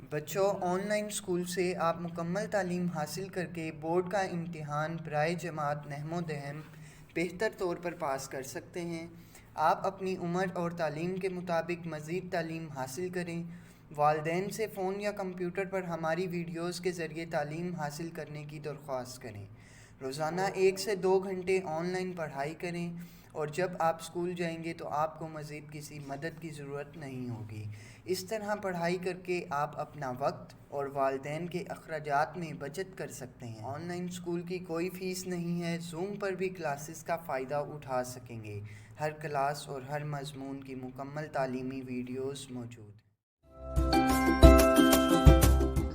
बच्चों, online school से आप मुकम्मल तालीम हासिल करके बोर्ड का इम्तिहान बराए जमात नहमो दहम बेहतर तौर पर पास कर सकते हैं। आप अपनी उम्र और तालीम के मुताबिक मज़ीद तालीम हासिल करें। वालिदैन से फ़ोन या कंप्यूटर पर हमारी वीडियोज़ के ज़रिए तालीम हासिल करने की दरख्वास्त करें। रोज़ाना 1 से 2 घंटे ऑनलाइन पढ़ाई करें और जब आप स्कूल जाएंगे तो आपको मज़ीद किसी मदद की ज़रूरत नहीं होगी। इस तरह पढ़ाई करके आप अपना वक्त और वालिदैन के अखराजात में बचत कर सकते हैं। ऑनलाइन स्कूल की कोई फ़ीस नहीं है। जूम पर भी क्लासेस का फ़ायदा उठा सकेंगे। हर क्लास और हर मज़मून की मुकम्मल तालीमी वीडियोज़ मौजूद हैं।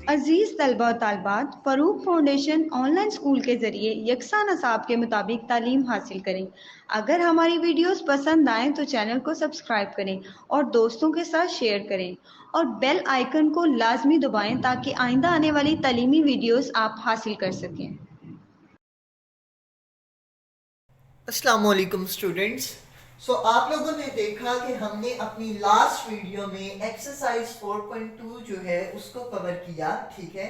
अजीज तलबा और तालबात, फ़रूक फाउंडेशन ऑनलाइन स्कूल के ज़रिए यकसा नसाब के मुताबिक तालीम हासिल करें। अगर हमारी वीडियोस पसंद आएँ तो चैनल को सब्सक्राइब करें और दोस्तों के साथ शेयर करें और बेल आइकन को लाजमी दबाएं ताकि आइंदा आने वाली तालीमी वीडियोस आप हासिल कर सकें। अस्सलाम वालेकुम स्टूडेंट्स। आप लोगों ने देखा कि हमने अपनी लास्ट वीडियो में एक्सरसाइज 4.2 जो है उसको कवर किया। ठीक है,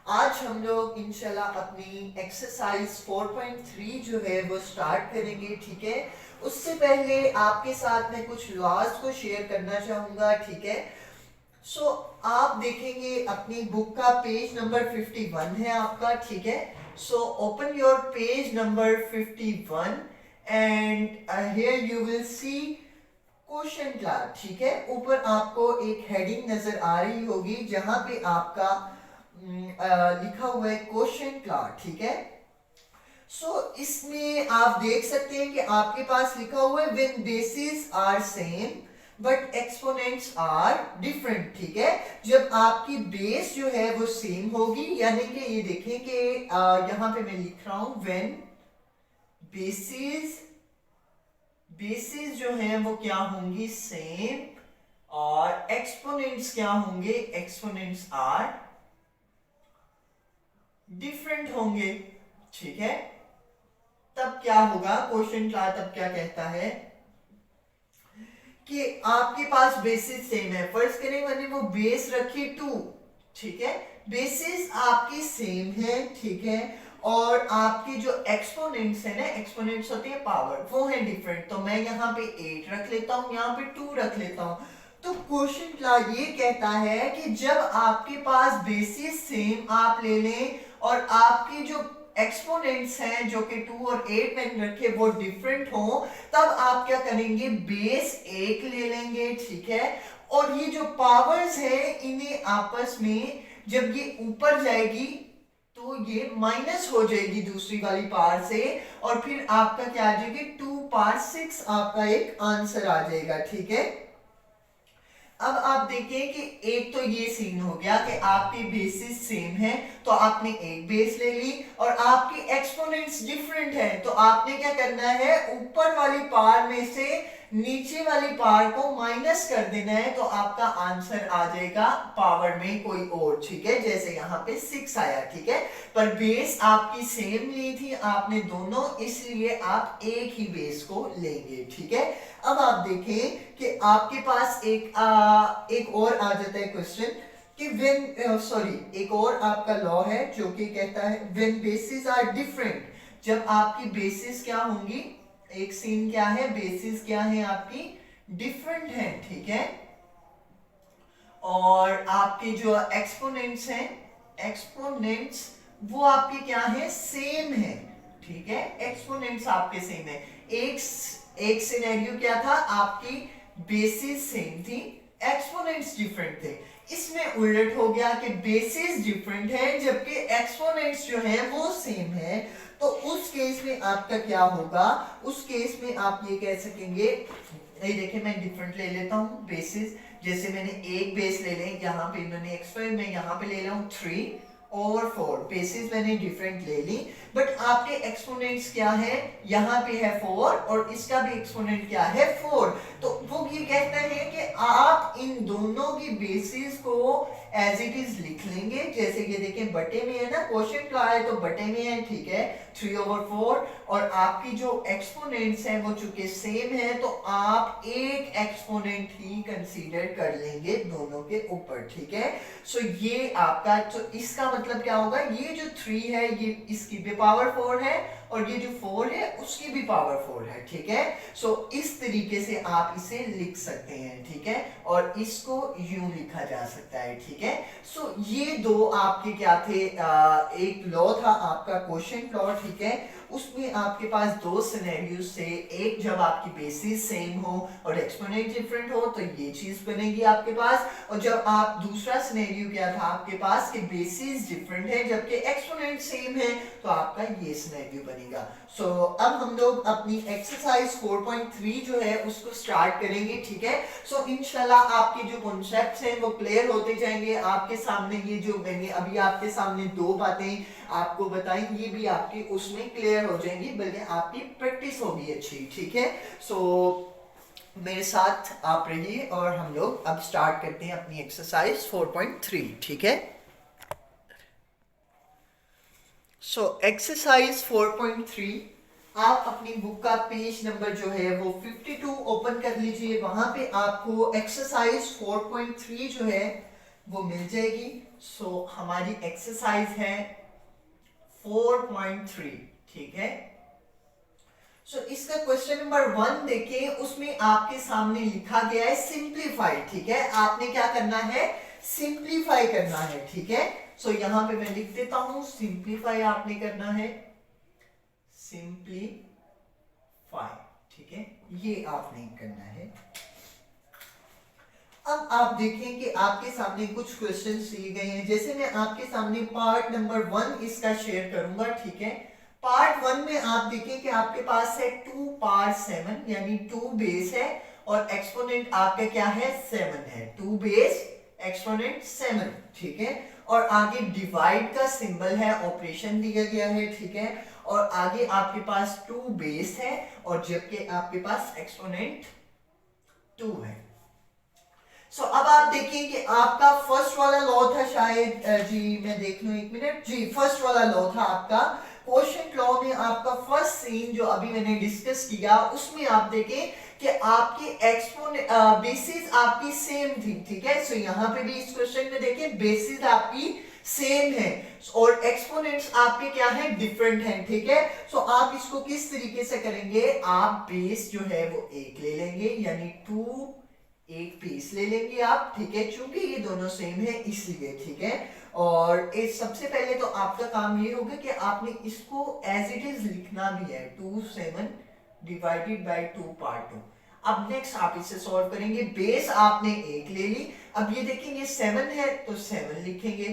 आज हम लोग इंशाल्लाह अपनी एक्सरसाइज 4.3 जो है वो स्टार्ट करेंगे। ठीक है, उससे पहले आपके साथ मैं कुछ लॉज को शेयर करना चाहूँगा। ठीक है, आप देखेंगे अपनी बुक का पेज नंबर 51 है आपका। ठीक है, open your page number 51 and here you will see question class. ठीक है, ऊपर आपको एक हेडिंग नजर आ रही होगी जहां पे आपका लिखा हुआ है क्वेश्चन क्लास। ठीक है, इसमें आप देख सकते हैं कि आपके पास लिखा हुआ है when bases are same but exponents are different. ठीक है, जब आपकी बेस जो है वो सेम होगी, यानी कि ये देखें कि यहां पे मैं लिख रहा हूं व्हेन बेसिस बेसिस जो है वो क्या होंगी, सेम, और एक्सपोनेंट्स क्या होंगे, एक्सपोनेंट्स आर डिफरेंट होंगे। ठीक है, तब क्या होगा, क्वेश्चन क्लास तब क्या कहता है कि आपके पास बेसिस सेम है। फर्ज करें मैंने वो बेस रखी 2। ठीक है, बेसिस आपकी सेम है। ठीक है, और आपके जो एक्सपोनेंट्स है ना, एक्सपोनेंट्स होते हैं पावर, वो है डिफरेंट। तो मैं यहाँ पे 8 रख लेता हूँ, यहाँ पे 2 रख लेता हूँ। तो क्वेश्चन क्लास ये कहता है कि जब आपके पास बेसिस सेम आप ले लें और आपके जो एक्सपोनेंट्स हैं जो कि 2 और 8 मैंने रखे वो डिफरेंट हो, तब आप क्या करेंगे, बेस 1 ले लेंगे। ठीक है, और ये जो पावर्स है इन्हें आपस में जब ये ऊपर जाएगी तो ये माइनस हो जाएगी दूसरी वाली पावर से, और फिर आपका क्या आ जाएगी, 2 पावर 6 आपका एक आंसर आ जाएगा। ठीक है, अब आप देखें कि एक तो ये सीन हो गया कि आपकी बेसिस सेम है तो आपने एक बेस ले ली, और आपकी एक्सपोनेंट्स डिफरेंट है तो आपने क्या करना है, ऊपर वाली पावर में से नीचे वाली पावर को माइनस कर देना है, तो आपका आंसर आ जाएगा पावर में कोई और। ठीक है, जैसे यहाँ पे 6 आया। ठीक है, पर बेस आपकी सेम ली थी आपने दोनों, इसलिए आप एक ही बेस को लेंगे। ठीक है, अब आप देखें कि आपके पास एक और आ जाता है क्वेश्चन कि एक और आपका लॉ है जो कि कहता है व्हेन बेसिस आर डिफरेंट, जब आपकी बेसिस क्या होंगी, एक सीन क्या है, बेसिस क्या है आपकी, डिफरेंट है। ठीक है, और आपके जो एक्सपोनेंट्स हैं, एक्सपोनेंट्स वो आपके क्या है, सेम है। ठीक है, एक्सपोनेंट्स आपके सेम है। एक एक सिनेरियो क्या था, आपकी बेसिस सेम थी, एक्सपोनेंट्स डिफरेंट थे। इसमें उलट हो गया कि बेसिस डिफरेंट है जबकि एक्सपोनेंट्स जो है वो सेम है। तो उस केस में आपका क्या होगा, उस केस में आप ये कह सकेंगे, ये देखिए मैं डिफरेंट ले लेता हूं बेसिस, जैसे मैंने एक बेस ले लें, यहाँ पे इन्होंने x5, मैं यहाँ पे ले रहा हूँ 3, ओवर 4, बेसिस मैंने डिफरेंट ले ली, बट आपके एक्सपोनेंट्स क्या है, यहाँ पे है 4 और इसका भी एक्सपोनेंट क्या है 4। तो वो ये कहता है कि आप इन दोनों की बेसिस को एज इट इज लिख लेंगे, जैसे कि देखें बटे में है ना, क्वोशिएंट ला है तो बटे में है, ठीक है, 3/4, और आपकी जो एक्सपोनेंट्स हैं वो चूंकि सेम है तो आप एक एक्सपोनेंट ही कंसीडर कर लेंगे दोनों के ऊपर, ठीक है। सो ये आपका, तो इसका मतलब क्या होगा, ये जो 3 है ये इसकी भी पावर 4 है और ये जो 4 है उसकी भी पावर 4 है, ठीक है। सो इस तरीके से आप इसे लिख सकते हैं, ठीक है, और इसको यूं लिखा जा सकता है, ठीक है। सो ये दो आपके क्या थे, एक लॉ था आपका क्वोशिएंट लॉ, ठीक है, उसमें आपके पास दो सिनेरियोज से, एक जब आपकी बेसिस सेम हो और एक्सपोनेंट डिफरेंट हो तो ये चीज बनेगी आपके पास, और जब आप दूसरा सिनेरियो क्या था आपके पास कि बेसिस डिफरेंट है जबकि एक्सपोनेंट सेम है तो आपका ये सिनेरियो बनेगा। सो अब हम लोग अपनी एक्सरसाइज 4.3 जो है उसको स्टार्ट करेंगे, ठीक है। सो इंशाल्लाह आपके जो कॉन्सेप्ट्स हैं वो क्लियर होते जाएंगे आपके सामने। ये जो मैंने अभी आपके सामने दो बातें आपको बताई ये भी आपकी उसमें क्लियर हो जाएंगी, बल्कि आपकी प्रैक्टिस होगी अच्छी, ठीक है। सो मेरे साथ आप रहिए और हम लोग अब स्टार्ट करते हैं अपनी एक्सरसाइज 4.3, ठीक है। सो एक्सरसाइज 4.3, आप अपनी बुक का पेज नंबर जो है वो 52 ओपन कर लीजिए, वहां पे आपको एक्सरसाइज 4.3 जो है वो मिल जाएगी। सो हमारी एक्सरसाइज है 4.3, ठीक है। सो इसका क्वेश्चन नंबर 1 देखें, उसमें आपके सामने लिखा गया है सिंप्लीफाई, ठीक है। आपने क्या करना है, सिंप्लीफाई करना है, ठीक है। सो यहां पे मैं लिख देता हूं, सिंप्लीफाई आपने करना है, सिंप्लीफाई, ठीक है, ये आपने करना है। अब आप देखें कि आपके सामने कुछ क्वेश्चंस दिए गए हैं, जैसे मैं आपके सामने पार्ट नंबर 1 इसका शेयर करूंगा, ठीक है। पार्ट 1 में आप देखें कि आपके पास है 2 पावर 7 यानी 2 बेस है और एक्सपोनेंट आपका क्या है 7 है, 2 बेस एक्सपोनेंट 7, ठीक है। और आगे डिवाइड का सिंबल है, ऑपरेशन दिया गया है, ठीक है। और आगे आपके पास 2 बेस है और जबकि आपके पास एक्सपोनेंट 2 है। सो अब आप देखिए कि आपका फर्स्ट वाला लॉ था शायद, जी मैं देख लूं एक मिनट, जी फर्स्ट वाला लॉ था आपका क्वोशिएंट लॉ में। आपका फर्स्ट सीन जो अभी मैंने डिस्कस किया उसमें आप देखें कि आपकी एक्सपोनेंट बेसिस आपकी सेम थी, ठीक है। सो यहाँ पे भी इस क्वेश्चन में देखिए बेसिस आपकी सेम है और एक्सपोनेंट्स आपके क्या है, डिफरेंट हैं, ठीक है। सो आप इसको किस तरीके से करेंगे, आप बेस जो है वो एक ले लेंगे यानी 2 एक पीस ले लेंगे आप, ठीक है, क्योंकि ये दोनों सेम है इसलिए, ठीक है। और इस सबसे पहले तो आपका काम ये होगा कि आपने इसको एज इट इज लिखना भी है, 2 7 डिवाइडेड बाय 2 पार्ट 2। अब नेक्स्ट आप इसे सॉल्व करेंगे, बेस आपने एक ले ली, अब ये देखेंगे 7 है तो 7 लिखेंगे।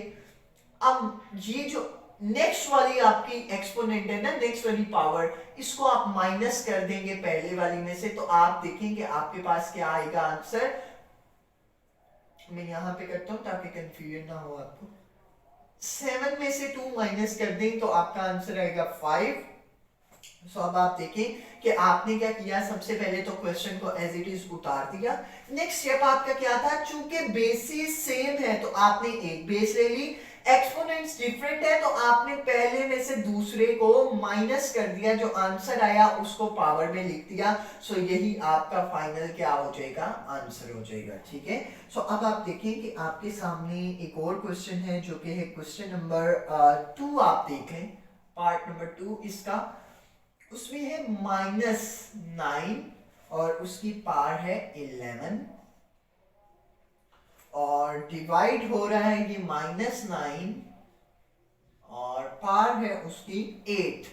अब ये जो नेक्स्ट वाली आपकी एक्सपोनेंट है ना, नेक्स्ट वाली पावर, इसको आप माइनस कर देंगे पहले वाली में से, तो आप देखेंगे आपके पास क्या आएगा आंसर। मैं यहां पे करता हूं ताकि कंफ्यूजन ना हो आपको। 7 में से 2 माइनस कर दें तो आपका आंसर आएगा 5। सो अब आप देखें कि आपने क्या किया, सबसे पहले तो क्वेश्चन को एज इट इज उतार दिया। नेक्स्ट स्टेप आपका क्या था, चूंकि बेसिस सेम है तो आपने एक बेस ले ली, एक्सपोनेंट्स डिफरेंट है तो आपने पहले में से दूसरे को माइनस कर दिया, जो आंसर आया उसको पावर में लिख दिया। सो यही आपका फाइनल क्या हो जाएगा, आंसर हो जाएगा, ठीक है। सो अब आप देखें कि आपके सामने एक और क्वेश्चन है जो कि है क्वेश्चन नंबर 2, आप देखें पार्ट नंबर 2 इसका, उसमें है -9 और उसकी पावर है 11 और डिवाइड हो रहा है ये -9 और पावर है उसकी 8,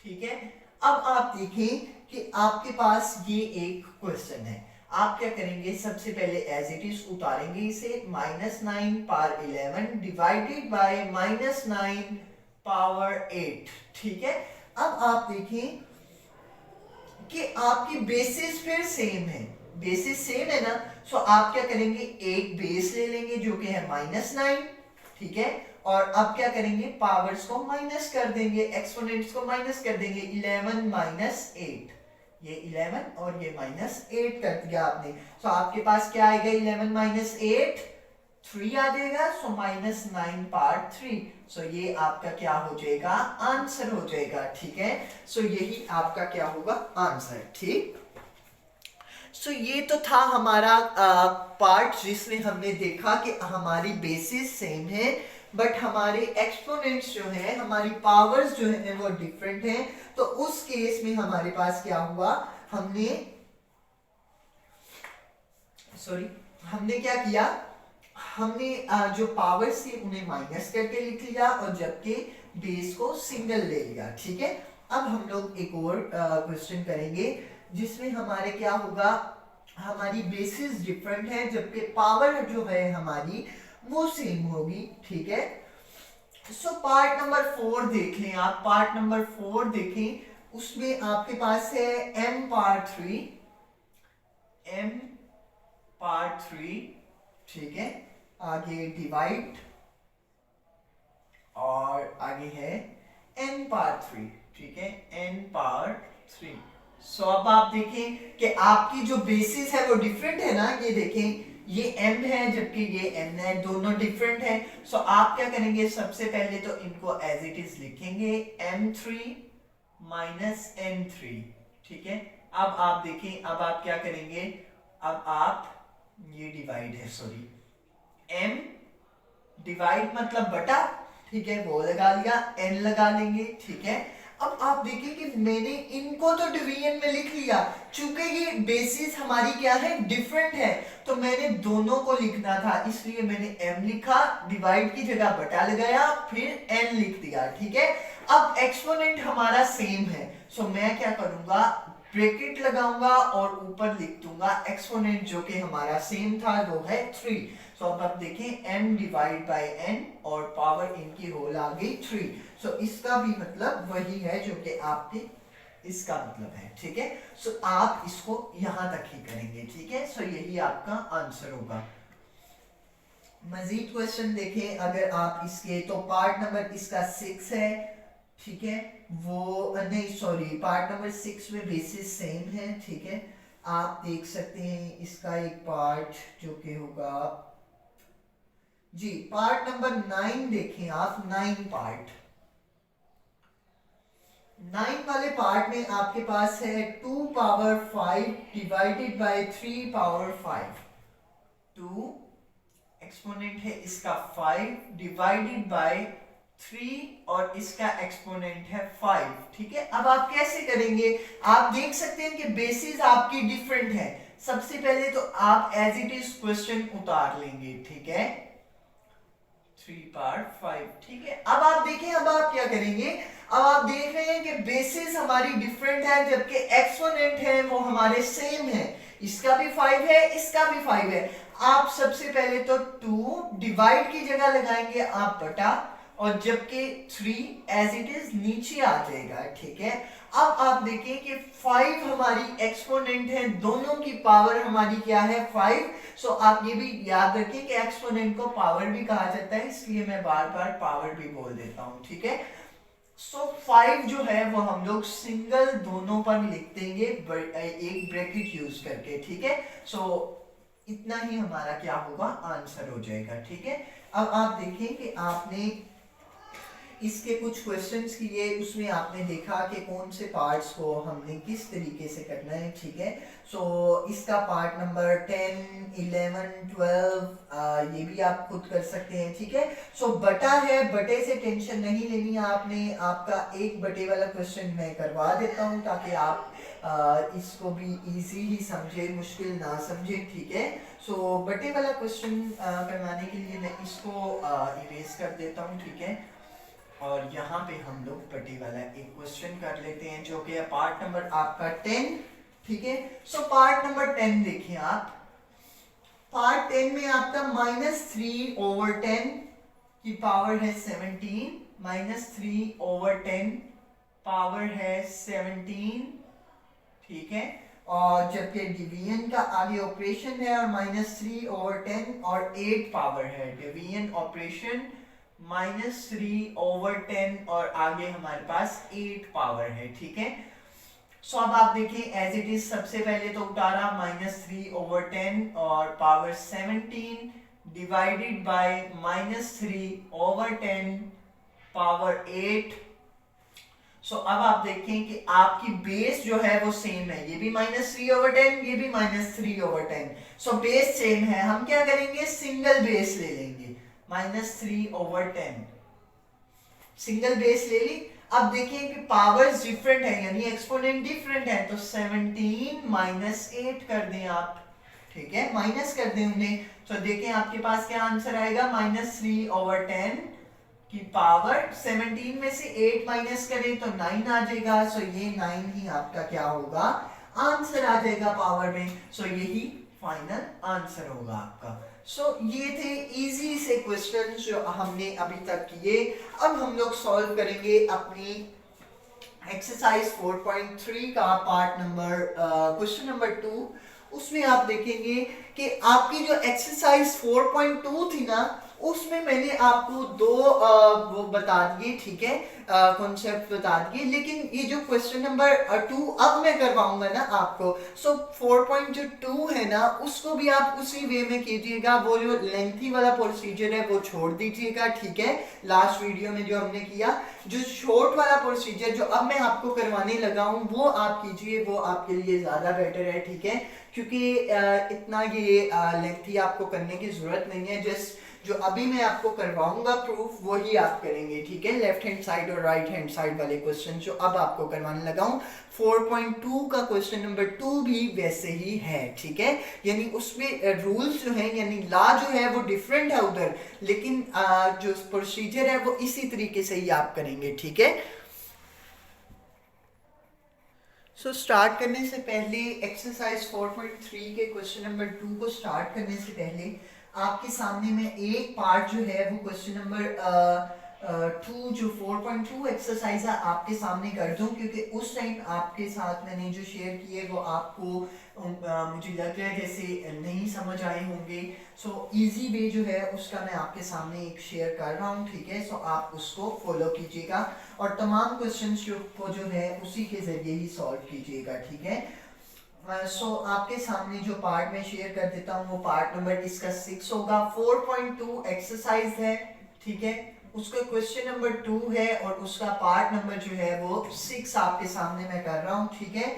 ठीक है। अब आप देखें कि आपके पास ये एक क्वेश्चन है, आप क्या करेंगे, सबसे पहले एज इट इज उतारेंगे इसे, -9 पावर 11 डिवाइडेड बाय -9 पावर 8, ठीक है। अब आप देखें कि आपकी बेसिस फिर सेम है, बेसिस सेम है ना, सो आप क्या करेंगे, एक बेस ले लेंगे जो कि है -9, ठीक है। और अब क्या करेंगे, पावर्स को माइनस कर देंगे, एक्सपोनेंट्स को माइनस कर देंगे। 11 माइनस 8, ये 11 और ये माइनस 8 कर दिया आपने। तो आपके पास क्या आएगा, 11 माइनस 8 3 आ जाएगा, सो माइनस 9 पार्ट 3। सो ये आपका क्या हो जाएगा, आंसर हो जाएगा, ठीक है। सो यही आपका क्या होगा, आंसर, ठीक। सो ये तो था हमारा पार्ट जिसमें हमने देखा कि हमारी बेसिस सेम है बट हमारे एक्सपोनेंट्स जो है, हमारी पावर्स जो है वो डिफरेंट है। तो उस केस में हमारे पास क्या हुआ, हमने क्या किया, हमने जो पावर्स थी उन्हें माइनस करके लिख लिया और जबकि बेस को सिंगल ले लिया, ठीक है। अब हम लोग एक और क्वेश्चन करेंगे जिसमें हमारे क्या होगा, हमारी बेसिस डिफरेंट है जबकि पावर जो है हमारी वो सेम होगी, ठीक है। सो पार्ट नंबर 4 देख लें आप, पार्ट नंबर 4 देखें, उसमें आपके पास है m पार्ट 3, m पार्ट 3, ठीक है। आगे डिवाइड और आगे है n पार्ट 3, ठीक है, n पार्ट 3। सो अब आप देखें कि आपकी जो बेसिस है वो डिफरेंट है ना, ये देखें ये m है जबकि ये n है, दोनों डिफरेंट है। सो आप क्या करेंगे, सबसे पहले तो इनको एज इट इज लिखेंगे, m3 माइनस n3, ठीक है। अब आप देखें, अब आप क्या करेंगे, अब आप ये डिवाइड है, सॉरी m डिवाइड मतलब बटा, ठीक है, वो लगा लिया, n लगा लेंगे, ठीक है। अब आप देखिए कि मैंने इनको तो डिवीजन में लिख लिया, चूंकि ये बेसिस हमारी क्या है, डिफरेंट है, तो मैंने दोनों को लिखना था, इसलिए मैंने m लिखा, डिवाइड की जगह बटा लगाया, फिर n लिख दिया, ठीक है। अब एक्सपोनेंट हमारा सेम है, सो मैं क्या करूंगा, ब्रैकेट लगाऊंगा और ऊपर लिख दूंगा एक्सपोनेंट जो कि हमारा सेम था, वो है 3। सो अब आप देखें m डिवाइड बाय n और पावर इनकी होल आ गई 3। सो इसका भी मतलब वही है जो कि आपके इसका मतलब है, ठीक है। सो आप इसको यहां तक ही करेंगे, ठीक है। सो यही आपका आंसर होगा। मजीद क्वेश्चन देखें अगर आप इसके, तो पार्ट नंबर इसका 6 है, ठीक है, वो नहीं सॉरी, पार्ट नंबर 6 में बेसिस सेम है, ठीक है। आप देख सकते हैं इसका एक पार्ट जो कि होगा जी, पार्ट नंबर 9 देखें आप, 9 पार्ट, 9 वाले पार्ट में आपके पास है 2 power 5 divided by 3 power 5। 2 exponent है इसका 5 डिवाइडेड बाय 3 और इसका एक्सपोनेंट है 5, ठीक है। अब आप कैसे करेंगे, आप देख सकते हैं कि बेसिस आपकी डिफरेंट है। सबसे पहले तो आप एज इट इज क्वेश्चन उतार लेंगे, ठीक है, 3 पार्ट 5, ठीक है। अब आप देखें, अब आप क्या करेंगे, अब आप देख रहे हैं कि बेसिस हमारी डिफरेंट है जबकि एक्सपोनेंट है वो हमारे सेम है, इसका भी 5 है, इसका भी 5 है। आप सबसे पहले तो 2 डिवाइड की जगह लगाएंगे आप बटा, और जबकि 3 एज इट इज नीचे आ जाएगा, ठीक है। अब आप देखें कि 5 हमारी एक्सपोनेंट है, दोनों की पावर हमारी क्या है, 5। सो आप ये भी याद रखें कि एक्सपोनेंट को पावर भी कहा जाता है, इसलिए मैं बार बार पावर भी बोल देता हूं, ठीक है। सो 5 जो है वो हम लोग सिंगल दोनों पर लिख देंगे एक ब्रैकेट यूज करके, ठीक है। सो इतना ही हमारा क्या होगा, आंसर हो जाएगा, ठीक है। अब आप देखें कि आपने इसके कुछ क्वेश्चंस किए, उसमें आपने देखा कि कौन से पार्ट्स को हमने किस तरीके से करना है, ठीक है। सो इसका पार्ट नंबर 10, 11, 12 ये भी आप खुद कर सकते हैं, ठीक है। सो बटा है, बटे से टेंशन नहीं लेनी है आपने, आपका एक बटे वाला क्वेश्चन मैं करवा देता हूँ ताकि आप इसको भी इजी ही समझे, मुश्किल ना समझे, ठीक है। सो बटे वाला क्वेश्चन करवाने के लिए मैं इसको इरेज कर देता हूँ, ठीक है। और यहाँ पे हम लोग बटे वाला एक क्वेश्चन कर लेते हैं जो कि है पार्ट नंबर आपका 10, ठीक है। सो पार्ट नंबर 10 देखिए आप, पार्ट 10 में आपका -3/10 की पावर है 17, -3/10 पावर है 17, ठीक है। और जबकि डिवीजन का आगे ऑपरेशन है और -3/10 और 8 पावर है, डिवीजन ऑपरेशन -3/10 और आगे हमारे पास 8 पावर है, ठीक है। सो अब आप देखिए एज इट इज, सबसे पहले तो उतारा -3/10 और पावर 17 डिवाइडेड बाय -3/10 पावर 8। सो अब आप देखें कि आपकी बेस जो है वो सेम है, ये भी -3/10, ये भी -3/10। सो बेस सेम है, हम क्या करेंगे, सिंगल बेस ले लेंगे, -3/10 सिंगल बेस ले ली। अब देखिए कि पावर्स डिफरेंट है, यानी एक्सपोनेंट डिफरेंट है, तो 17 - 8 कर दें आप, ठीक है, माइनस कर दें उन्हें। तो देखें आपके पास क्या आंसर आएगा, -3/10 की पावर 17 में से 8 माइनस करें तो 9 आ जाएगा। सो ये 9 ही आपका क्या होगा, आंसर आ जाएगा पावर में। सो यही फाइनल आंसर होगा आपका। सो ये थे इजी से क्वेश्चन जो हमने अभी तक किए। अब हम लोग सॉल्व करेंगे अपनी एक्सरसाइज 4.3 का पार्ट नंबर क्वेश्चन नंबर 2। उसमें आप देखेंगे कि आपकी जो एक्सरसाइज 4.2 थी ना, उसमें मैंने आपको दो वो बता दिए, ठीक है, कॉन्सेप्ट बता दिए, लेकिन ये जो क्वेश्चन नंबर 2 अब मैं करवाऊंगा ना आपको, सो 4.2 है ना, उसको भी आप उसी वे में कीजिएगा। वो जो लेंथी वाला प्रोसीजर है वो छोड़ दीजिएगा, ठीक है, लास्ट वीडियो में जो हमने किया। जो शॉर्ट वाला प्रोसीजर जो अब मैं आपको करवाने लगा हूं वो आप कीजिए, वो आपके लिए ज्यादा बेटर है, ठीक है, क्योंकि इतना ये लेंथी आपको करने की जरूरत नहीं है। जस्ट जो अभी मैं आपको करवाऊंगा प्रूफ, वही आप करेंगे, ठीक है, लेफ्ट हैंड साइड और राइट हैंड साइड वाले क्वेश्चन जो अब आपको करवाने लगा हूं। 4.2 का क्वेश्चन नंबर 2 भी वैसे ही है, ठीक है, यानी उसमें रूल्स जो है, यानी लॉ जो है वो डिफरेंट है उधर, लेकिन जो प्रोसीजर है वो इसी तरीके से ही आप करेंगे, ठीक है। सो स्टार्ट करने से पहले एक्सरसाइज 4.3 के क्वेश्चन नंबर 2 को स्टार्ट करने से पहले आपके सामने में एक पार्ट जो है वो क्वेश्चन नंबर 2 जो 4.2 एक्सरसाइज है आपके सामने कर दूं, क्योंकि उस टाइम आपके साथ मैंने जो शेयर किए वो आपको मुझे लग रहा है जैसे नहीं समझ आए होंगे। सो इजी वे जो है उसका मैं आपके सामने एक शेयर कर रहा हूँ, ठीक है। सो आप उसको फॉलो कीजिएगा और तमाम क्वेश्चंस जो है उसी के जरिए ही सॉल्व कीजिएगा, ठीक है। सो आपके सामने जो पार्ट में शेयर कर देता हूँ वो पार्ट नंबर इसका 6 होगा। 4.2 एक्सरसाइज है, ठीक है, उसका क्वेश्चन नंबर 2 है और उसका पार्ट नंबर जो है वो 6 आपके सामने मैं कर रहा हूँ, ठीक है।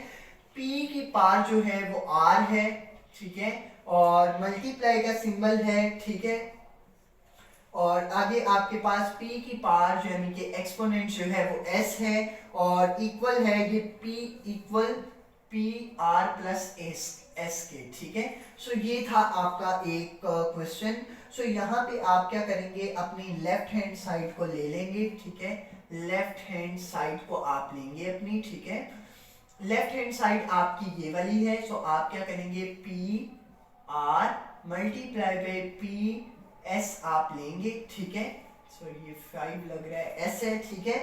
P की पार जो है वो R है, ठीक है, और मल्टीप्लाई का सिंबल है, ठीक है, और आगे आपके पास P की पार जो यानी कि एक्सपोनेंट जो है वो S है और इक्वल है ये P equal PR plus S के, ठीक है। सो ये था आपका एक क्वेश्चन। सो यहाँ पे आप क्या करेंगे, अपनी लेफ्ट हैंड साइड को ले लेंगे, ठीक है, लेफ्ट हैंड साइड को आप लेंगे अपनी, ठीक है, लेफ्ट हैंड साइड आपकी ये वाली है। सो आप क्या करेंगे, PR मल्टीप्लाई बाय PS आप लेंगे, ठीक है। सो ये 5 लग रहा है, S है, ठीक है।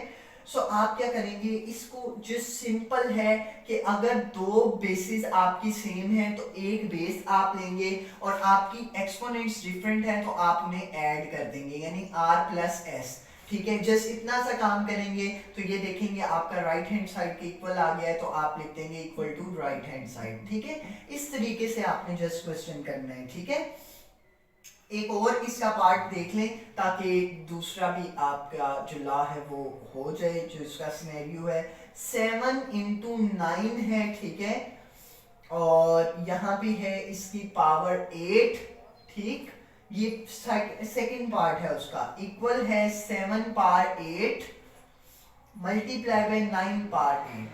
सो आप क्या करेंगे, इसको जो सिंपल है कि अगर दो बेसिस आपकी सेम है तो एक बेस आप लेंगे और आपकी एक्सपोनेंट्स डिफरेंट है तो आप उन्हें ऐड कर देंगे, यानी R प्लस S, ठीक है। जस्ट इतना सा काम करेंगे तो ये देखेंगे आपका राइट हैंड साइड के इक्वल आ गया है, तो आप लिख देंगे equal to right hand side, ठीक है। इस तरीके से आपने जस्ट क्वेश्चन करना है, ठीक है। एक और इसका पार्ट देख लें ताकि दूसरा भी आपका जो लॉ है वो हो जाए। जो इसका सिनेरियो है 7 into 9 है, ठीक है, और यहाँ भी है इसकी पावर 8, ठीक। ये सेकंड पार्ट है उसका, इक्वल है 7 पावर 8 मल्टीप्लाई बाय 9 पावर 8,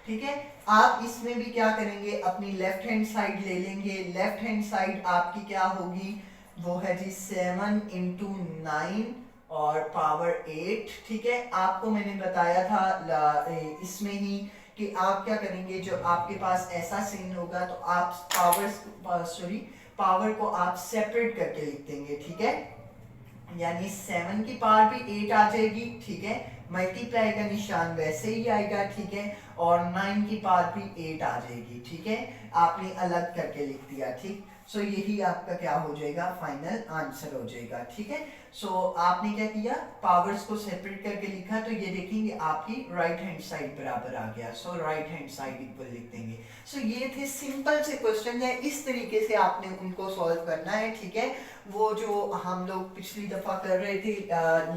ठीक है। आप इसमें भी क्या करेंगे, अपनी लेफ्ट हैंड साइड ले लेंगे। लेफ्ट हैंड साइड आपकी क्या होगी, वो है जी 7 into 9 और पावर 8, ठीक है। आपको मैंने बताया था इसमें ही कि आप क्या करेंगे, जो आपके पास ऐसा सीन होगा तो आप पावर को आप सेपरेट करके लिख देंगे, ठीक है, यानी 7 की पावर भी 8 आ जाएगी, ठीक है, मल्टीप्लाई का निशान वैसे ही आएगा, ठीक है, और 9 की पावर भी 8 आ जाएगी, ठीक है, आपने अलग करके लिख दिया, ठीक। सो यही आपका क्या हो जाएगा, फाइनल आंसर हो जाएगा। ठीक है, सो आपने क्या किया, पावर्स को सेपरेट करके लिखा, तो ये देखेंगे आपकी राइट हैंड साइड बराबर आ गया। सो राइट हैंड साइड इक्वल लिख देंगे। सो ये थे सिंपल से क्वेश्चन है, इस तरीके से आपने उनको सॉल्व करना है। ठीक है, वो जो हम लोग पिछली दफा कर रहे थे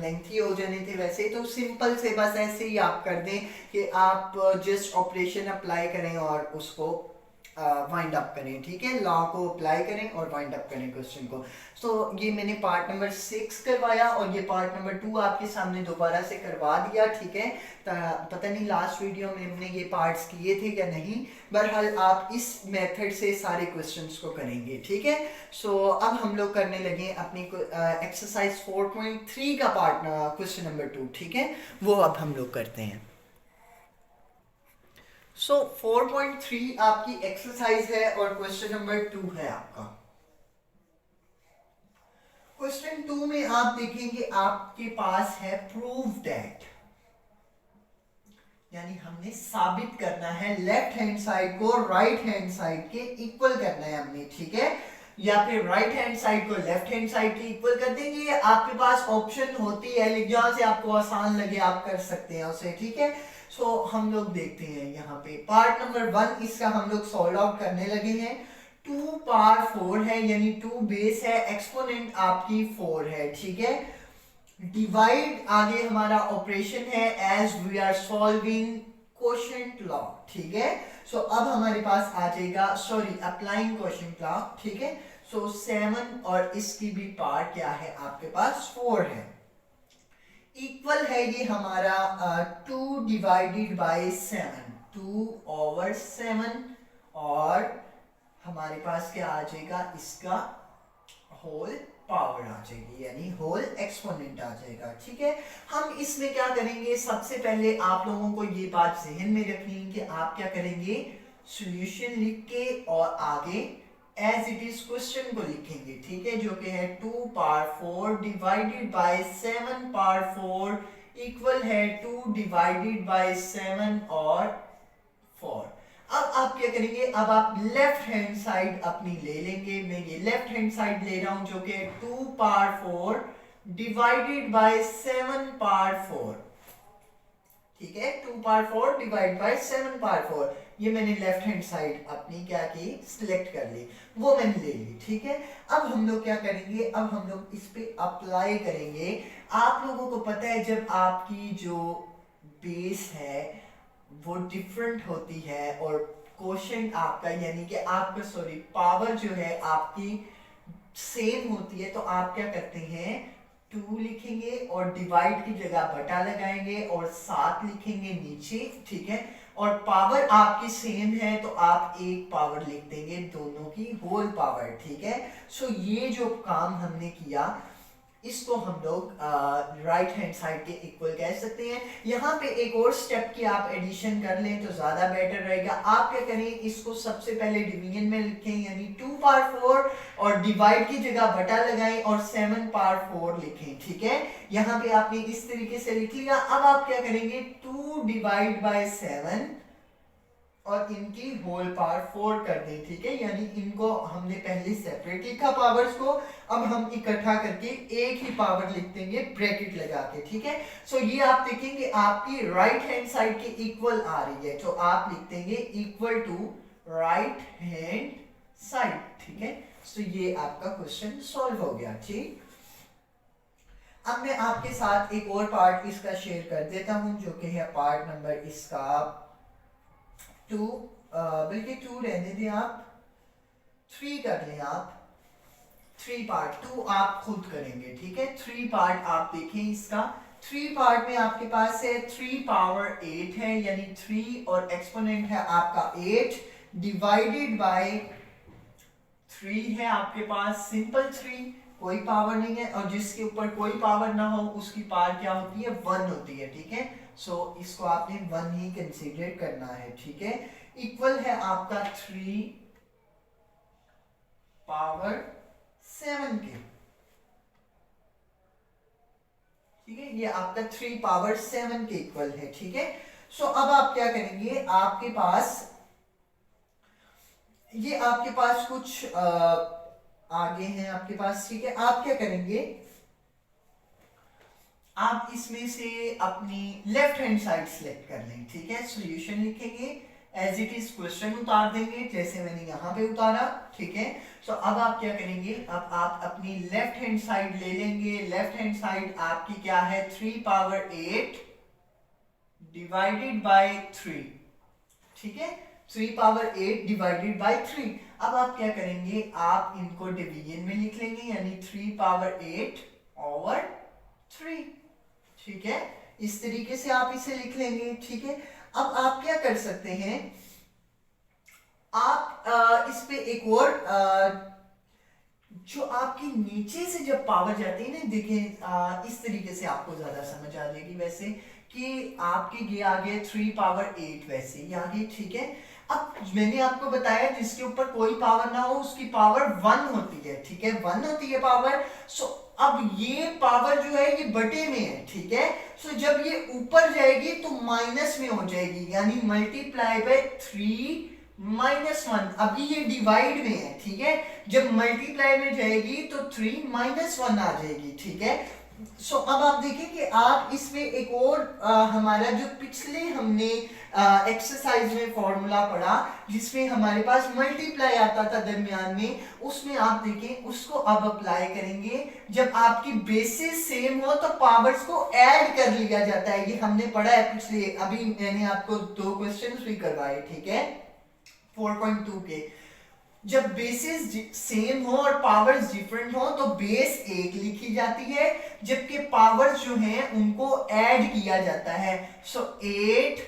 लेंथी हो जाने थे, वैसे तो सिंपल से बस ऐसे ही आप कर दें कि आप जस्ट ऑपरेशन अप्लाई करें और उसको वाइंड अप करें। ठीक है, लॉ को अप्लाई करें और वाइंड अप करें क्वेश्चन को। सो ये मैंने पार्ट नंबर 6 करवाया और ये पार्ट नंबर 2 आपके सामने दोबारा से करवा दिया। ठीक है, पता नहीं लास्ट वीडियो में हमने ये पार्ट्स किए थे या नहीं, बहरहाल आप इस मेथड से सारे क्वेश्चंस को करेंगे। ठीक है, सो अब हम लोग करने लगे अपनी एक्सरसाइज 4.3 का पार्ट क्वेश्चन नंबर 2। ठीक है, वो अब हम लोग करते हैं। सो 4.3 आपकी एक्सरसाइज है और क्वेश्चन नंबर 2 है आपका। क्वेश्चन 2 में आप देखेंगे आपके पास है प्रूव दैट, यानी हमने साबित करना है लेफ्ट हैंड साइड को राइट हैंड साइड के इक्वल करना है हमने। ठीक है, या फिर राइट हैंड साइड को लेफ्ट हैंड साइड के इक्वल कर देंगे। आपके पास ऑप्शन होती है, जहां से आपको आसान लगे आप कर सकते हैं उसे। ठीक है, सो हम लोग देखते हैं यहाँ पे पार्ट नंबर 1, इसका हम लोग सॉल्व आउट करने लगे हैं। 2 पावर 4 है, यानी 2 बेस है, एक्सपोनेंट आपकी 4 है। ठीक है, डिवाइड आगे हमारा ऑपरेशन है as we are solving quotient law. ठीक है, सो अब हमारे पास आ जाएगा, सॉरी अप्लाइंग क्वोशिएंट लॉ। ठीक है, सो 7 और इसकी भी पार्ट क्या है आपके पास 4 है। इक्वल है ये हमारा 2 डिवाइडेड बाय 7, 2/7 और हमारे पास क्या आ जाएगा, इसका होल पावर आ जाएगी, यानी होल एक्सपोनेंट आ जाएगा। ठीक है, हम इसमें क्या करेंगे, सबसे पहले आप लोगों को ये बात जहन में रखनी है कि आप क्या करेंगे, सॉल्यूशन लिख के और आगे एज इट इज क्वेश्चन को लिखेंगे। ठीक है, जो कि है 2 power 4 divided by 7 power 4 equal है 2 डिवाइडेड बाय 7 और 4। अब आप क्या करेंगे, अब आप लेफ्ट हैंड साइड अपनी ले लेंगे। मैं ये लेफ्ट हैंड साइड ले रहा हूं जो कि 2 पावर 4 डिवाइडेड बाय 7 पावर 4। ठीक है, 2 पावर 4 डिवाइड बाय 7 पावर 4, ये मैंने लेफ्ट हैंड साइड अपनी क्या की, सिलेक्ट कर ली, वो मैंने ले ली। ठीक है, अब हम लोग क्या करेंगे, अब हम लोग इस पे अप्लाई करेंगे। आप लोगों को पता है जब आपकी जो बेस है वो डिफरेंट होती है और क्वोशिएंट आपका, यानी कि आपका सॉरी पावर जो है आपकी सेम होती है, तो आप क्या करते हैं, 2 लिखेंगे और डिवाइड की जगह बटा लगाएंगे और 7 लिखेंगे नीचे। ठीक है, और पावर आपकी सेम है तो आप एक पावर लिख देंगे, दोनों की होल पावर। ठीक है, सो ये जो काम हमने किया इसको हम लोग राइट हैंड साइड के इक्वल कह सकते हैं। यहाँ पे एक और स्टेप की आप एडिशन कर लें तो ज्यादा बेटर रहेगा। आप क्या करें, इसको सबसे पहले डिवीजन में लिखें, यानी 2 पावर 4 और डिवाइड की जगह बटा लगाएं और 7 पावर 4 लिखें। ठीक है, यहाँ पे आपने इस तरीके से लिख लिया। अब आप क्या करेंगे, 2 डिवाइड बाय 7 और इनकी होल पावर 4 कर दें। ठीक है, यानी इनको हमने पहले सेपरेट लिखा पावर्स को, अब हम इकट्ठा करके एक ही पावर लिख देंगे ब्रैकेट लगा के। ठीक है, सो ये आप देखेंगे आपकी राइट हैंड साइड के इक्वल आ रही है, तो आप लिख देंगे equal to right hand side. ठीक है, सो ये आपका क्वेश्चन सॉल्व हो गया। ठीक, अब मैं आपके साथ एक और पार्ट इसका शेयर कर देता हूं जो कि है पार्ट नंबर इसका 2, बल्कि 2 रहने दें, आप 3 कर लें। आप 3 पार्ट 2 आप खुद करेंगे। ठीक है, 3 पार्ट आप देखें इसका। 3 पार्ट में आपके पास है 3 पावर 8 है, यानी 3 और एक्सपोनेंट है आपका 8 डिवाइडेड बाय 3 है आपके पास, सिंपल 3, कोई पावर नहीं है, और जिसके ऊपर कोई पावर ना हो उसकी पावर क्या होती है, 1 होती है। ठीक है, सो इसको आपने 1 ही कंसीडर करना है। ठीक है, इक्वल है आपका 3 पावर 7 के। ठीक है, ये आपका 3 पावर 7 के इक्वल है। ठीक है, सो अब आप क्या करेंगे, आपके पास ये आपके पास कुछ आगे हैं आपके पास, ठीक है। आप क्या करेंगे, आप इसमें से अपनी लेफ्ट हैंड साइड सिलेक्ट कर लें, ठीक है। सॉल्यूशन लिखेंगे, एज इट इज क्वेश्चन उतार देंगे जैसे मैंने यहाँ पे उतारा, ठीक है। सो अब आप क्या करेंगे, अब आप अपनी लेफ्ट हैंड साइड ले लेंगे। लेफ्ट हैंड साइड आपकी क्या है, 3 पावर 8 डिवाइडेड बाय 3, ठीक है। 3 पावर 8 डिवाइडेड बाय 3। अब आप क्या करेंगे, आप इनको डिवीजन में लिख लेंगे, यानी 3 पावर 8 ओवर 3, ठीक है। इस तरीके से आप इसे लिख लेंगे, ठीक है। अब आप क्या कर सकते हैं, आप इस पे एक और जो आपके नीचे से जब पावर जाती है ना, देखें इस तरीके से आपको ज्यादा समझ आ जाएगी वैसे, कि आपके ये आ गए 3 पावर 8 वैसे ये आ गई, ठीक है। अब मैंने आपको बताया जिसके ऊपर कोई पावर ना हो उसकी पावर 1 होती है, ठीक है, 1 होती है पावर। सो अब ये पावर जो है ये बटे में है, ठीक है। सो जब ये ऊपर जाएगी तो माइनस में हो जाएगी, यानी मल्टीप्लाई बाय 3 -1। अभी ये डिवाइड में है, ठीक है। जब मल्टीप्लाई में जाएगी तो 3 -1 आ जाएगी, ठीक है। सो अब आप देखिए कि आप इसमें एक और हमारा जो पिछले हमने एक्सरसाइज में फॉर्मूला पढ़ा जिसमें हमारे पास मल्टीप्लाई आता था दरमियान में, उसमें आप देखें उसको अब अप्लाई करेंगे। जब आपकी बेसिस सेम हो तो पावर्स को ऐड कर लिया जाता है, ये हमने पढ़ा है पिछले, अभी मैंने आपको 2 क्वेश्चंस भी करवाए, ठीक है, 4.2 के। जब बेसिस सेम हो और पावर्स डिफरेंट हो तो बेस 1 लिखी जाती है, जबकि पावर्स जो हैं उनको ऐड किया जाता है। सो 8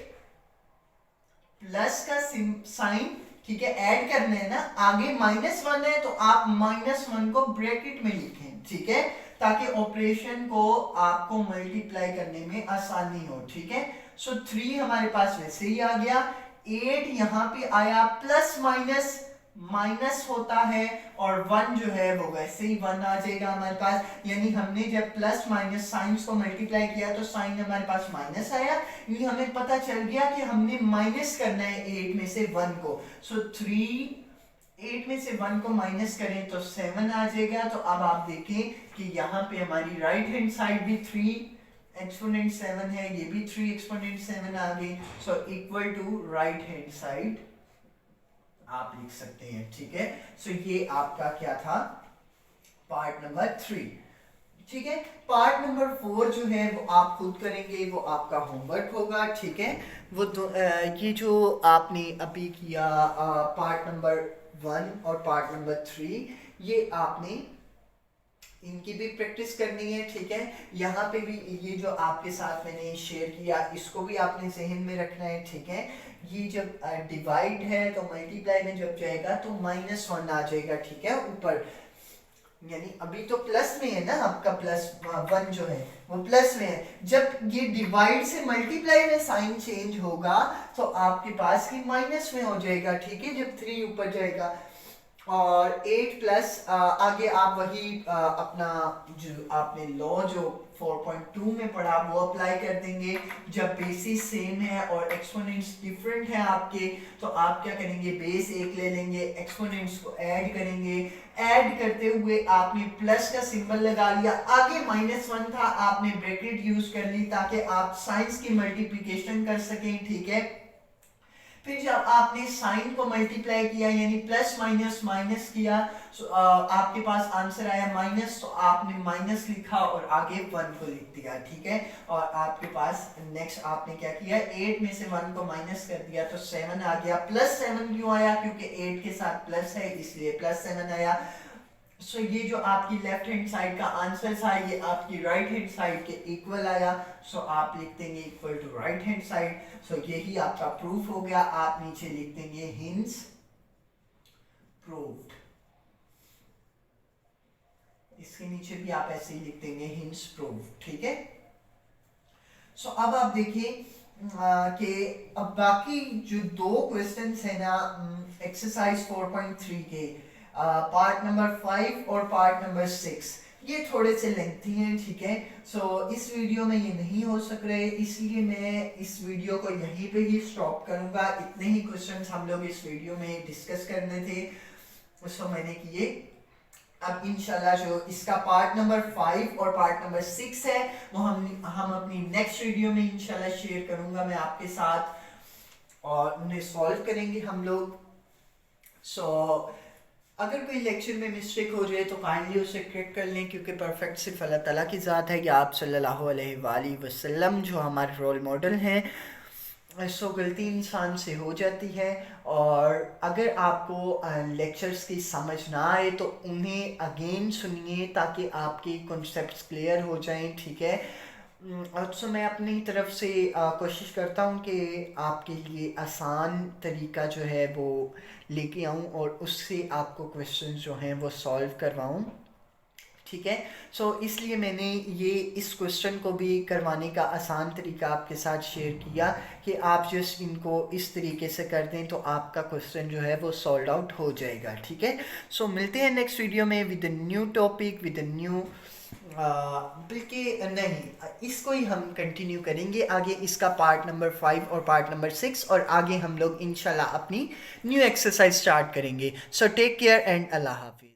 प्लस का साइन, ठीक है, ऐड करना है ना, आगे -1 है तो आप -1 को ब्रैकेट में लिखें, ठीक है, ताकि ऑपरेशन को आपको मल्टीप्लाई करने में आसानी हो, ठीक है। सो 3 हमारे पास वैसे ही आ गया, 8 यहां पे आया, प्लस माइनस माइनस होता है, और 1 जो है वो वैसे ही 1 आ जाएगा हमारे पास। यानी हमने जब प्लस माइनस साइंस को मल्टीप्लाई किया तो साइन हमारे पास माइनस आया, यानी हमें पता चल गया कि हमने माइनस करना है 8 में से 1 को। सो 8 में से 1 को माइनस करें तो 7 आ जाएगा। तो अब आप देखें कि यहाँ पे हमारी राइट हैंड साइड भी 3 एक्सपोनेंट 7 है, ये भी 3 एक्सपोनेंट 7 आ गई। So equal to right hand side आप लिख सकते हैं, ठीक है। सो ये आपका क्या था, पार्ट नंबर 3, ठीक है। पार्ट नंबर 4 जो है वो आप खुद करेंगे, वो आपका होमवर्क होगा, ठीक है। वो ये जो आपने अभी किया पार्ट नंबर 1 और पार्ट नंबर 3, ये आपने इनकी भी प्रैक्टिस करनी है, ठीक है। यहाँ पे भी ये जो आपके साथ मैंने शेयर किया इसको भी आपने जहन में रखना है, ठीक है। ये जब डिवाइड है तो मल्टीप्लाई में जब जाएगा तो -1 आ जाएगा, ठीक है, ऊपर, यानी अभी तो प्लस में है ना आपका, प्लस 1 जो है वो प्लस में है। जब ये डिवाइड से मल्टीप्लाई में साइन चेंज होगा तो आपके पास ही माइनस में हो जाएगा, ठीक है, जब 3 ऊपर जाएगा। और 8 प्लस आगे आप वही अपना जो आपने लॉ जो 4.2 में पढ़ा वो अप्लाई कर देंगे। जब बेसिस सेम है और एक्सपोनेंट्स डिफरेंट है आपके, तो आप क्या करेंगे, बेस 1 ले लेंगे, एक्सपोनेंट्स को ऐड करेंगे, ऐड करते हुए आपने प्लस का सिंबल लगा लिया, आगे -1 था आपने ब्रैकेट यूज कर ली ताकि आप साइंस की मल्टीप्लिकेशन कर सकें, ठीक है। फिर जब आपने साइन को मल्टीप्लाई किया यानी प्लस माइनस माइनस किया, आपके पास आंसर आया माइनस, तो आपने माइनस लिखा और आगे 1 को लिख दिया, ठीक है। और आपके पास नेक्स्ट आपने क्या किया, 8 में से 1 को माइनस कर दिया तो 7 आ गया। +7 क्यों आया, क्योंकि 8 के साथ प्लस है इसलिए +7 आया। सो ये जो आपकी लेफ्ट हैंड साइड का आंसर था ये आपकी राइट हैंड साइड के इक्वल आया। सो आप लिख देंगे equal to right hand side. So यही आपका प्रूफ हो गया। आप नीचे लिख देंगे हिंस प्रूव्ड। इसके नीचे भी आप ऐसे ही लिख देंगे हिंस प्रूव्ड, ठीक है। सो अब आप देखिए कि अब बाकी जो 2 क्वेश्चंस है ना एक्सरसाइज 4.3 के, पार्ट नंबर 5 और पार्ट नंबर 6, ये थोड़े से लेंथी हैं, ठीक है। सो इस वीडियो में ये नहीं हो सक रहे, इसलिए मैं इस वीडियो को यहीं पे ही स्टॉप करूंगा। इतने ही क्वेश्चंस हम लोग इस वीडियो में डिस्कस करने थे, सो मैंने किए। अब इंशाल्लाह जो इसका पार्ट नंबर 5 और पार्ट नंबर 6 है वो हम अपनी नेक्स्ट वीडियो में इंशाल्लाह शेयर करूंगा मैं आपके साथ और उन्हें सॉल्व करेंगे हम लोग। सो अगर कोई लेक्चर में मिस्टेक हो जाए तो काइंडली उसे करेक्ट कर लें, क्योंकि परफेक्ट सिर्फ अल्लाह ताला की ज़ात है कि आप सल्लल्लाहु अलैहि वसल्लम जो हमारे रोल मॉडल हैं, सो गलती इंसान से हो जाती है। और अगर आपको लेक्चर्स की समझ ना आए तो उन्हें अगेन सुनिए ताकि आपके कॉन्सेप्ट्स क्लियर हो जाएं, ठीक है। और सो मैं अपनी तरफ से कोशिश करता हूँ कि आपके लिए आसान तरीका जो है वो लेके आऊँ और उससे आपको क्वेश्चन जो हैं वो सॉल्व करवाऊँ, ठीक है। सो इसलिए मैंने ये इस क्वेश्चन को भी करवाने का आसान तरीका आपके साथ शेयर किया कि आप जस्ट इनको इस तरीके से कर दें तो आपका क्वेश्चन जो है वो सॉल्व आउट हो जाएगा, ठीक है। सो मिलते हैं नेक्स्ट वीडियो में with new topic, with new बल्कि नहीं, इसको ही हम कंटिन्यू करेंगे आगे, इसका पार्ट नंबर 5 और पार्ट नंबर 6, और आगे हम लोग इंशाल्लाह अपनी न्यू एक्सरसाइज स्टार्ट करेंगे। सो टेक केयर एंड अल्लाह हाफिज़।